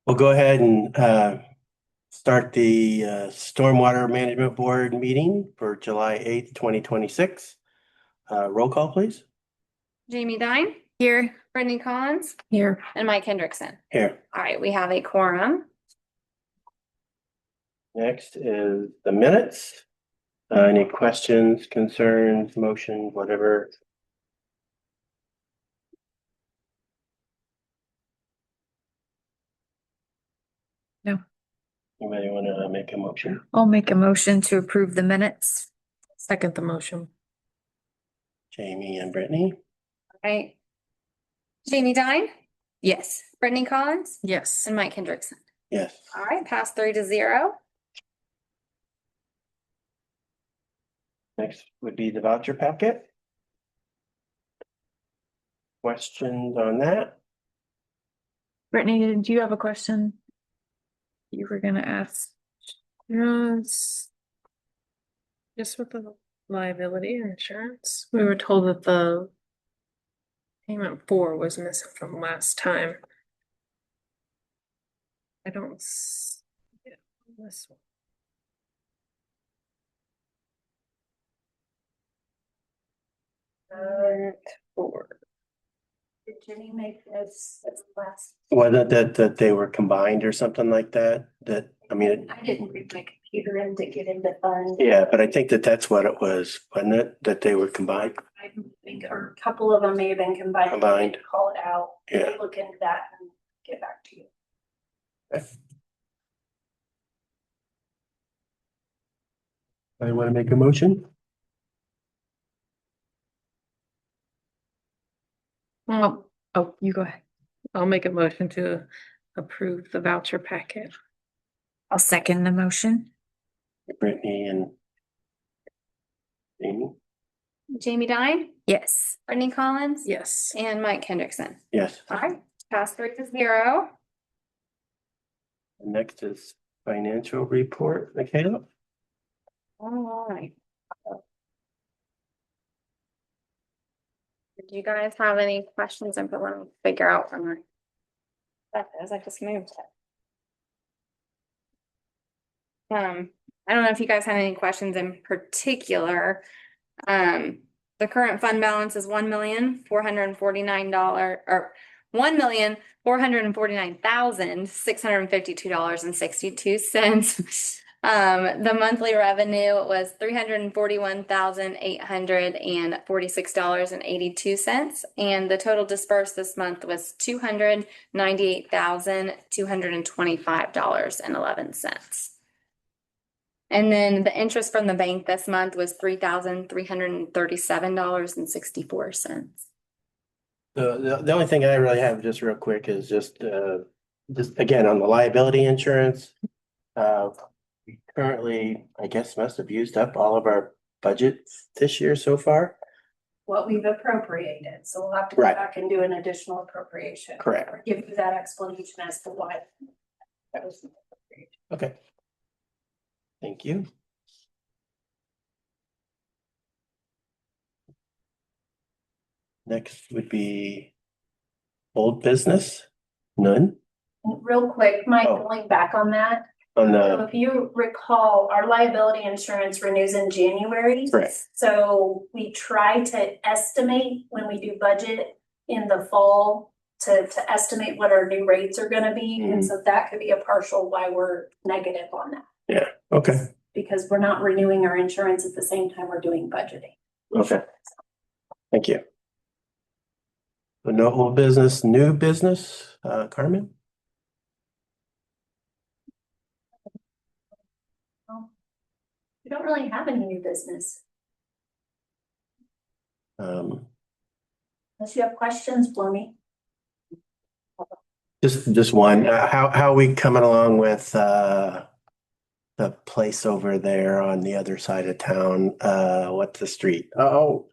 We'll go ahead and start the Stormwater Management Board meeting for July 8th, 2026. Roll call, please. Jamie Dine, Here. Brittany Collins, Here. and Mike Hendrickson. Here. All right, we have a quorum. Next is the minutes. Any questions, concerns, motions, whatever? No. Anybody want to make a motion? I'll make a motion to approve the minutes. Second the motion. Jamie and Brittany? All right. Jamie Dine, Yes. Brittany Collins, Yes. and Mike Hendrickson. Yes. All right, passed 3-0. Next would be the voucher packet. Questions on that? Brittany, did you have a question? You were gonna ask. Yes. Just with the liability insurance, we were told that the payment 4 was missing from last time. I don't see it on this one. Four. Did Jenny make this last? Wasn't that they were combined or something like that? I mean, I didn't bring my computer in to get into fund. yeah, but I think that's what it was, wasn't it? That they were combined? I think, or a couple of them may have been combined. Combined. Call it out. Yeah. Look into that and get back to you. I want to make a motion. Oh, you go ahead. I'll make a motion to approve the voucher packet. I'll second the motion. Brittany and Amy? Jamie Dine, Yes. Brittany Collins, Yes. and Mike Hendrickson. Yes. All right, passed 3-0. Next is financial report, Michaela. All right. Do you guys have any questions? I'm going to figure out from my. That is, I just moved it. I don't know if you guys have any questions in particular. The current fund balance is $1,449,000 or $1,449,652.62. The monthly revenue was $341,846.82, and the total dispersed this month was $298,225.11. And then the interest from the bank this month was $3,337.64. The only thing I really have just real quick is just again on the liability insurance. We currently, I guess, must have used up all of our budget this year so far. What we've appropriated, so we'll have to go Right. back and do an additional appropriation. Correct. Or give you that explanation as to why. That was. Okay. Thank you. Next would be old business. None Real quick, Mike, Oh. going back on that. on So the, if you recall, our liability insurance renews in January. Correct. So we try to estimate when we do budget in the fall to estimate what our new rates are gonna be. And so that could be a partial why we're negative on that. okay, Because we're not renewing our insurance at the same time we're doing budgeting. okay. Thank you. So no old business, new business, Carmen? We don't really have any new business. Unless you have questions for me. Just one, how are we coming along with the place over there on the other side of town? What's the street? Oh,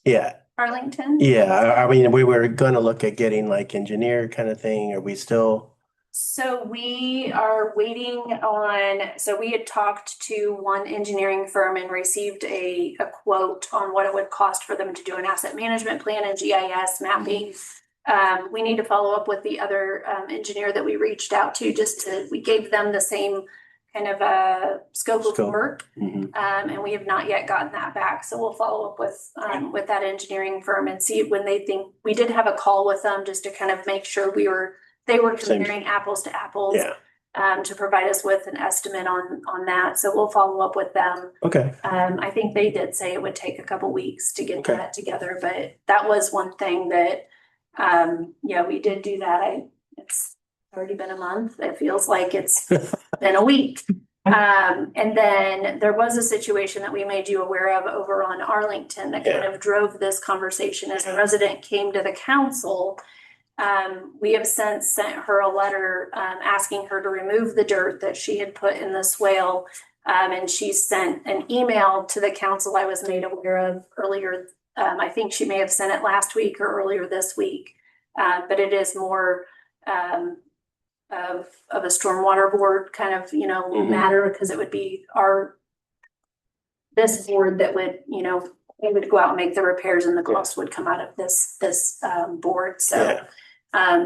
yeah, Arlington? yeah. I mean, we were gonna look at getting like engineer kind of thing. Are we still? So we are waiting on, so we had talked to one engineering firm and received a quote on what it would cost for them to do an asset management plan and GIS mapping. We need to follow up with the other engineer that we reached out to, we gave them the same kind of scope of Scope. work. Mhm. And we have not yet gotten that back. So we'll follow up with that engineering firm and see when they think. We did have a call with them just to kind of make sure they were Same. comparing apples to apples. Yeah, To provide us with an estimate on that. So we'll follow up with them. okay, I think they did say it would take a couple weeks to get Okay. that together, but that was one thing that, yeah, we did do that. It's already been a month. It feels like it's been a week. And then there was a situation that we made you aware of over on Arlington that kind of drove this conversation as a resident came to the council. We have since sent her a letter, asking her to remove the dirt that she had put in the swale. And she sent an email to the council I was made aware of earlier. I think she may have sent it last week or earlier this week. But it is more, of a stormwater board kind of, Mhm. matter, because it would be this board that would, we would go out and make the repairs and the cost would come out of this board. So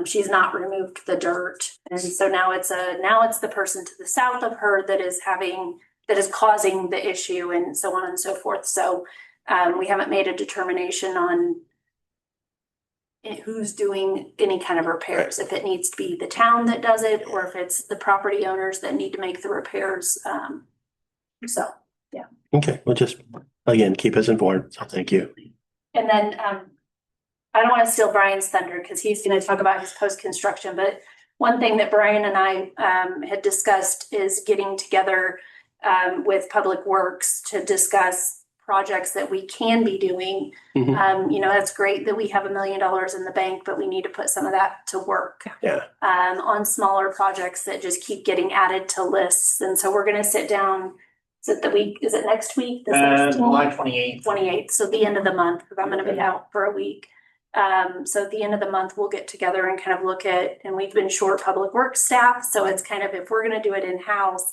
she's not removed the dirt. And so now it's the person to the south of her that is causing the issue and so on and so forth. So we haven't made a determination on who's doing any kind of repairs, if it needs to be the town that does it, or if it's the property owners that need to make the repairs. So, okay, well, just, again, keep us informed, so thank you. and then, I don't want to steal Brian's thunder because he's going to talk about his post-construction, but one thing that Brian and I, had discussed is getting together, with Public Works to discuss projects that we can be doing. Mhm. That's great that we have $1 million in the bank, but we need to put some of that to work. Yeah, On smaller projects that just keep getting added to lists. And so we're gonna sit down, is it next week? July 28th. 28th, so the end of the month, because I'm gonna be out for a week. So at the end of the month, we'll get together and kind of look at, and we've been short public works staff, so it's kind of, if we're gonna do it in-house,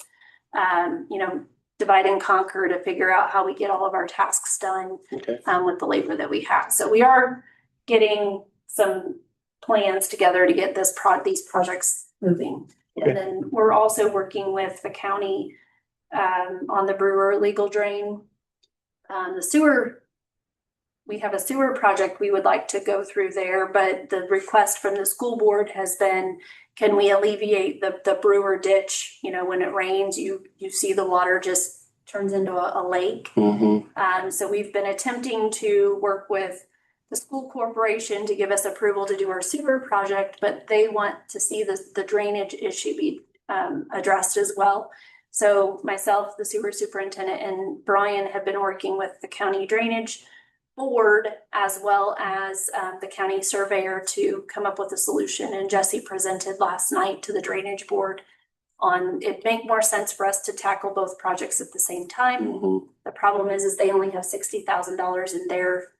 divide and conquer to figure out how we get all of our tasks done, okay, with the labor that we have. So we are getting some plans together to get these projects moving. Okay. And then we're also working with the county, on the Brewer legal drain. The sewer, we have a sewer project we would like to go through there, but the request from the school board has been, can we alleviate the Brewer ditch? When it rains, you see the water just turns into a lake. mhm, So we've been attempting to work with the school corporation to give us approval to do our sewer project, but they want to see the drainage issue be addressed as well. So myself, the sewer superintendent, and Brian have been working with the county drainage board as well as the county surveyor to come up with a solution. And Jesse presented last night to the drainage board on it make more sense for us to tackle both projects at the same time. mhm, The problem is they only have $60,000 in their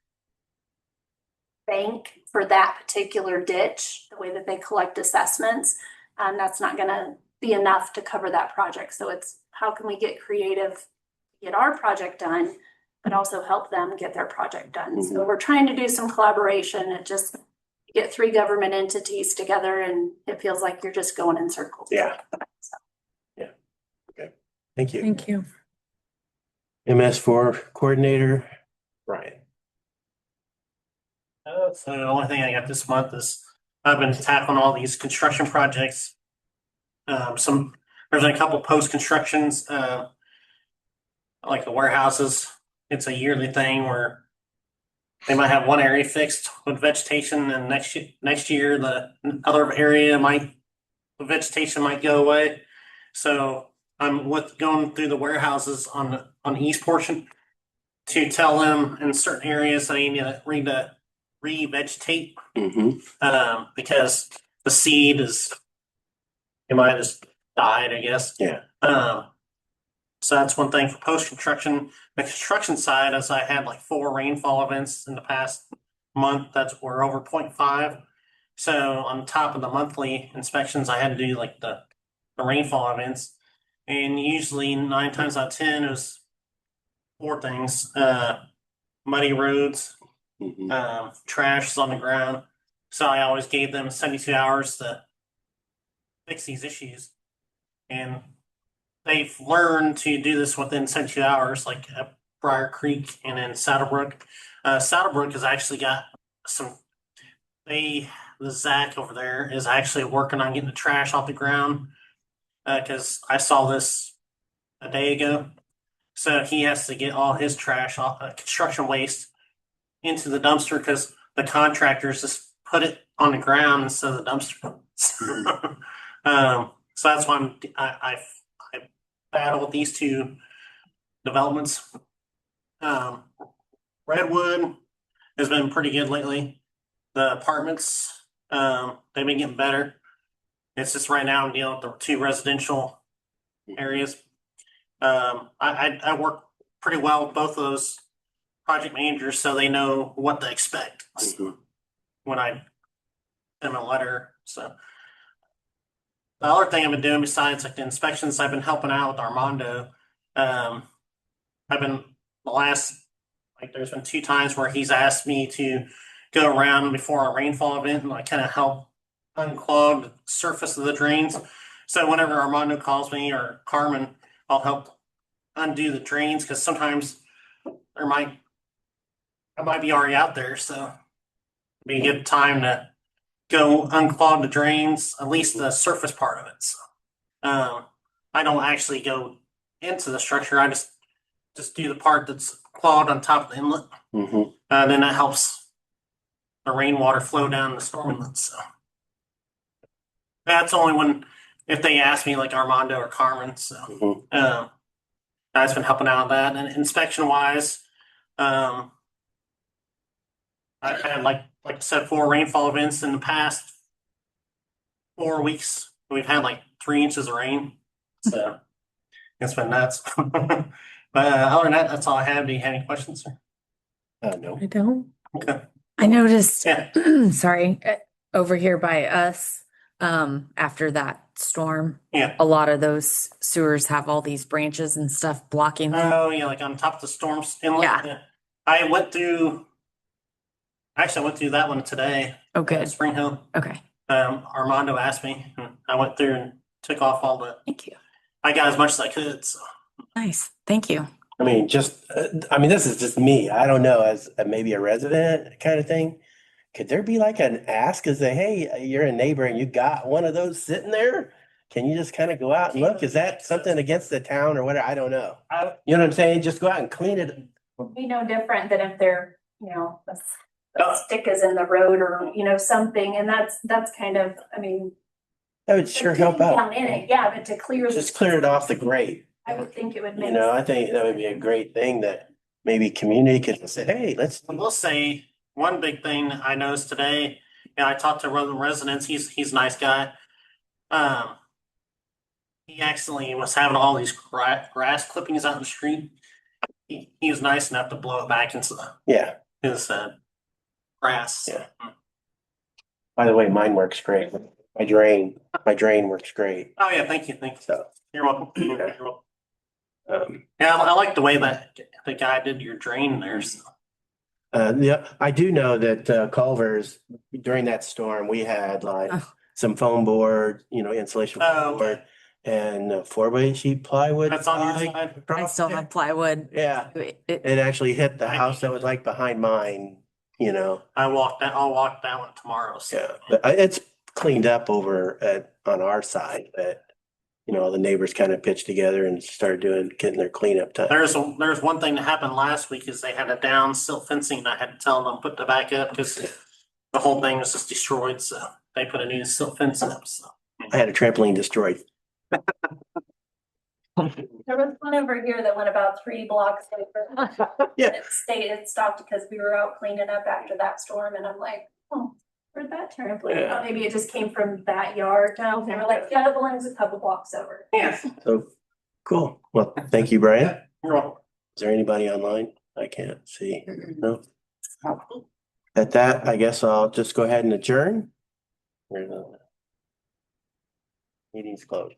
bank for that particular ditch, the way that they collect assessments. That's not gonna be enough to cover that project. So it's how can we get creative, get our project done, but also help them get their project done. So we're trying to do some collaboration and just get 3 government entities together, and it feels like you're just going in circles. yeah. Yeah, okay, thank you. Thank you. MS4 coordinator, Brian. So the only thing I got this month is I've been tackling all these construction projects. There's a couple post constructions, like the warehouses. It's a yearly thing where they might have one area fixed with vegetation, and next year the other area the vegetation might go away. So I'm going through the warehouses on the east portion to tell them in certain areas they need to revegetate, Mhm, because the seed it might have just died, I guess. yeah, So that's one thing for post construction. The construction side, as I had like 4 rainfall events in the past month, we're over 0.5. So on top of the monthly inspections, I had to do like the rainfall events, and usually 9 times out of 10 it was 4 things: muddy roads, mhm, trash is on the ground, So I always gave them 72 hours to fix these issues. And they've learned to do this within 72 hours, like at Briar Creek and in Saddlebrook. Saddlebrook has actually got some, the Zach over there is actually working on getting the trash off the ground. Because I saw this a day ago. So he has to get all his trash off, construction waste into the dumpster because the contractors just put it on the ground instead of the dumpster. So that's why I battle with these two developments. Redwood has been pretty good lately. The apartments, they've been getting better. It's just right now I'm dealing with the two residential areas. I work pretty well with both of those project managers, so they know what to expect when I send them a letter. So the other thing I've been doing besides like the inspections, I've been helping out with Armando. I've been the last there's been 2 times where he's asked me to go around before a rainfall event and like kind of help unclog the surface of the drains. So whenever Armando calls me or Carmen, I'll help undo the drains because sometimes I might be already out there, so it'd be a good time to go unclog the drains, at least the surface part of it. So I don't actually go into the structure. I just do the part that's clogged on top of the inlet. Then that helps the rainwater flow down the storm inlet. So that's only when if they ask me like Armando or Carmen. So I've been helping out with that. And inspection wise, I've had like I said 4 rainfall events in the past 4 weeks. We've had like 3 inches of rain. So it's been nuts. But other than that, that's all I have. Do you have any questions, sir? No. I don't. Okay. I noticed, Yeah. sorry, over here by us, after that storm, Yeah. a lot of those sewers have all these branches and stuff blocking them. Oh yeah, like on top of the storms inlet. Yeah. I went through that one today. Oh, good. Spring Hill. Okay, Armando asked me, and I went through and took off all the. thank you. I got as much as I could. So Nice, thank you. I mean, this is just me. I don't know, as maybe a resident kind of thing. Could there be like an ask and say, hey, you're a neighbor and you got one of those sitting there? Can you just kind of go out and look? Is that something against the town or whatever? I don't know. You know what I'm saying? Just go out and clean it. Be no different than if they're, a stick is in the road or, something, and that's kind of, That would sure help down out. in it, yeah, but to clear. Just clear it off the grate. I would think it would make. I think that would be a great thing that maybe community could say, hey, let's. I will say one big thing I noticed today. I talked to one of the residents. He's a nice guy. He accidentally was having all these grass clippings out in the street. He was nice enough to blow it back into his grass. Yeah. By the way, mine works great. My drain works great. Oh yeah, thank you. So, You're welcome. You're welcome. Yeah, I like the way that the guy did your drain there. So. yeah, I do know that Culver's during that storm, we had like some foam board, insulation foam board and 4x8 sheet plywood. That's on your side. I still have plywood. Yeah, It- it actually hit the house that was like behind mine. I'll walk that one tomorrow. So. Yeah, but it's cleaned up on our side. But the neighbors kind of pitched together and started getting their cleanup time. There's one thing that happened last week is they had a down silt fencing and I had to tell them put the back up because the whole thing was just destroyed. So they put a new silt fence up. So I had a trampoline destroyed. There was one over here that went about 3 blocks over. Yeah. It stopped because we were out cleaning up after that storm and I'm like, oh, where'd that trampoline? Yeah. Thought maybe it just came from that yard. No, they were like, yeah, the one was a couple blocks over. yeah. So cool. Well, thank you, Brian. You're welcome. Is there anybody online? I can't see. No. At that, I guess I'll just go ahead and adjourn. Meeting's closed.